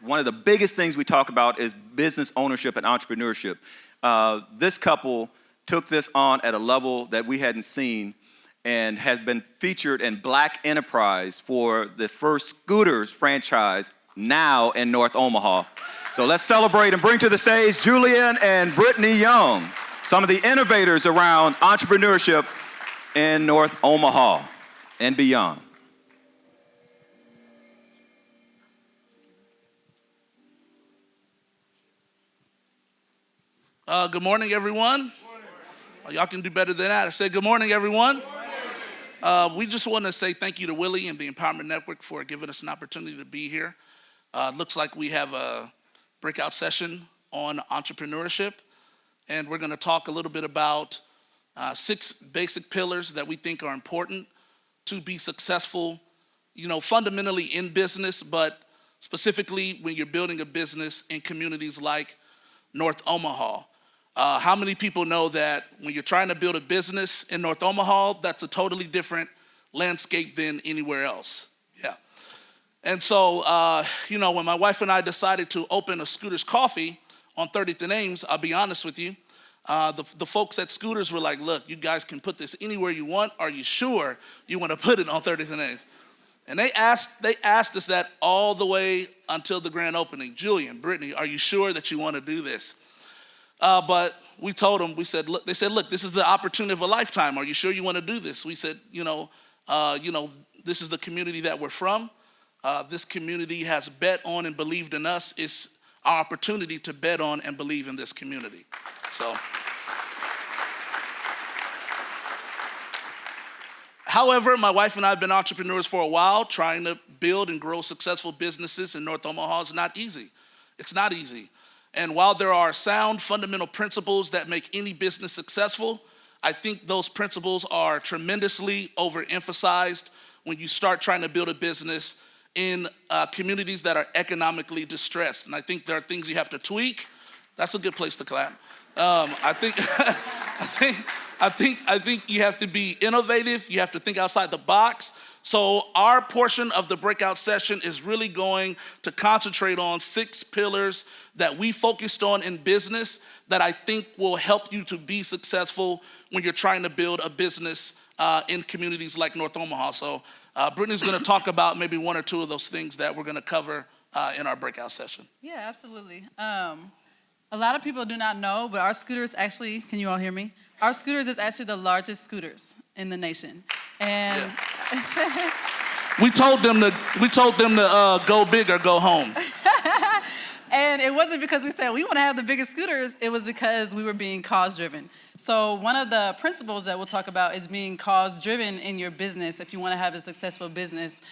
One of the biggest things we talk about is business ownership and entrepreneurship. This couple took this on at a level that we hadn't seen and has been featured in Black Enterprise for the first scooters franchise now in North Omaha. So let's celebrate and bring to the stage Julian and Brittany Young, some of the innovators around entrepreneurship in North Omaha and beyond. Good morning, everyone. Good morning. Y'all can do better than that. I said good morning, everyone. Good morning. We just want to say thank you to Willie and the Empowerment Network for giving us an opportunity to be here. Looks like we have a breakout session on entrepreneurship, and we're going to talk a little bit about 6 basic pillars that we think are important to be successful, fundamentally in business, but specifically when you're building a business in communities like North Omaha. How many people know that when you're trying to build a business in North Omaha, that's a totally different landscape than anywhere else? Yeah. And so, when my wife and I decided to open a Scooters Coffee on 30th and Ames, I'll be honest with you, the folks at Scooters were like, look, you guys can put this anywhere you want. Are you sure you want to put it on 30th and Ames? And they asked us that all the way until the grand opening. Julian, Brittany, are you sure that you want to do this? But we told them, they said, look, this is the opportunity of a lifetime. Are you sure you want to do this? We said, this is the community that we're from. This community has bet on and believed in us. It's our opportunity to bet on and believe in this community. So, however, my wife and I have been entrepreneurs for a while. Trying to build and grow successful businesses in North Omaha is not easy. It's not easy. And while there are sound fundamental principles that make any business successful, I think those principles are tremendously overemphasized when you start trying to build a business in communities that are economically distressed. And I think there are things you have to tweak. That's a good place to clap. I think you have to be innovative. You have to think outside the box. So our portion of the breakout session is really going to concentrate on 6 pillars that we focused on in business that I think will help you to be successful when you're trying to build a business in communities like North Omaha. So Brittany's going to talk about maybe 1 or 2 of those things that we're going to cover in our breakout session. Yeah, absolutely. A lot of people do not know, but our scooters actually, can you all hear me? Our scooters is actually the largest scooters in the nation. And yeah. we told them to go big or go home. And it wasn't because we said we want to have the biggest scooters. It was because we were being cause-driven. So one of the principles that we'll talk about is being cause-driven in your business if you want to have a successful business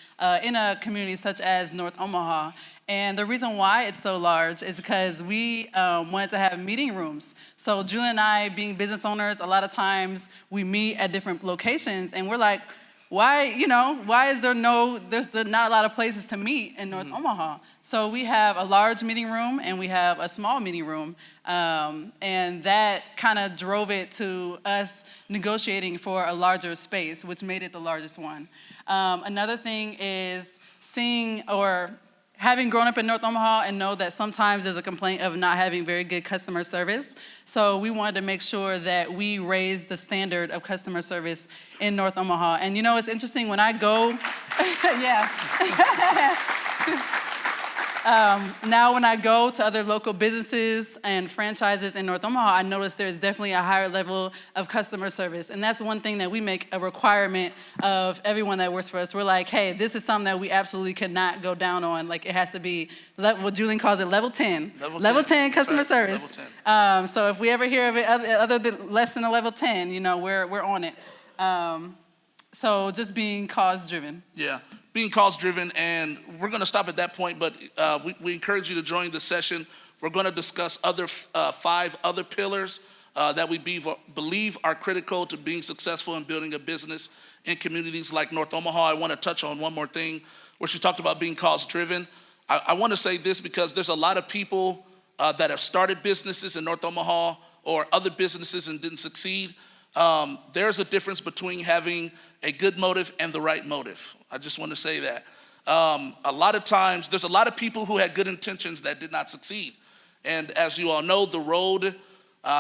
in a community such as North Omaha. And the reason why it's so large is because we wanted to have meeting rooms. So Julian and I, being business owners, a lot of times we meet at different locations, and we're like, why is there's not a lot of places to meet in North Omaha? So we have a large meeting room and we have a small meeting room. And that kind of drove it to us negotiating for a larger space, which made it the largest one. Another thing is having grown up in North Omaha and know that sometimes there's a complaint of not having very good customer service. So we wanted to make sure that we raise the standard of customer service in North Omaha. And it's interesting when I go, yeah. Now when I go to other local businesses and franchises in North Omaha, I notice there's definitely a higher level of customer service. And that's one thing that we make a requirement of everyone that works for us. We're like, hey, this is something that we absolutely cannot go down on. Like, it has to be what Julian calls it level 10. Level 10 customer service. Level 10. So if we ever hear of it other than less than a level 10, we're on it. So just being cause-driven. Yeah. Being cause-driven, and we're going to stop at that point, but we encourage you to join the session. We're going to discuss 5 other pillars that we believe are critical to being successful in building a business in communities like North Omaha. I want to touch on one more thing where she talked about being cause-driven. I want to say this because there's a lot of people that have started businesses in North Omaha or other businesses and didn't succeed. There's a difference between having a good motive and the right motive. I just want to say that. A lot of times, there's a lot of people who had good intentions that did not succeed. And as you all know, the road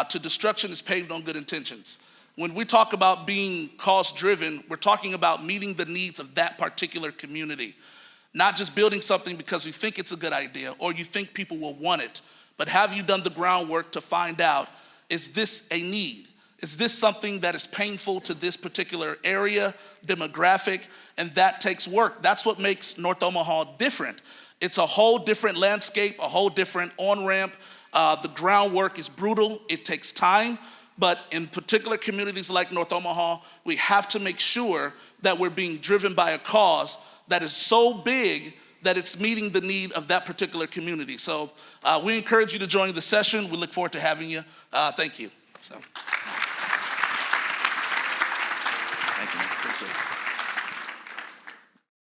to destruction is paved on good intentions. When we talk about being cause-driven, we're talking about meeting the needs of that particular community. Not just building something because you think it's a good idea or you think people will want it, but have you done the groundwork to find out, is this a need? Is this something that is painful to this particular area, demographic? And that takes work. That's what makes North Omaha different. It's a whole different landscape, a whole different on-ramp. The groundwork is brutal. It takes time. But in particular communities like North Omaha, we have to make sure that we're being driven by a cause that is so big that it's meeting the need of that particular community. So we encourage you to join the session. We look forward to having you. Thank you. So.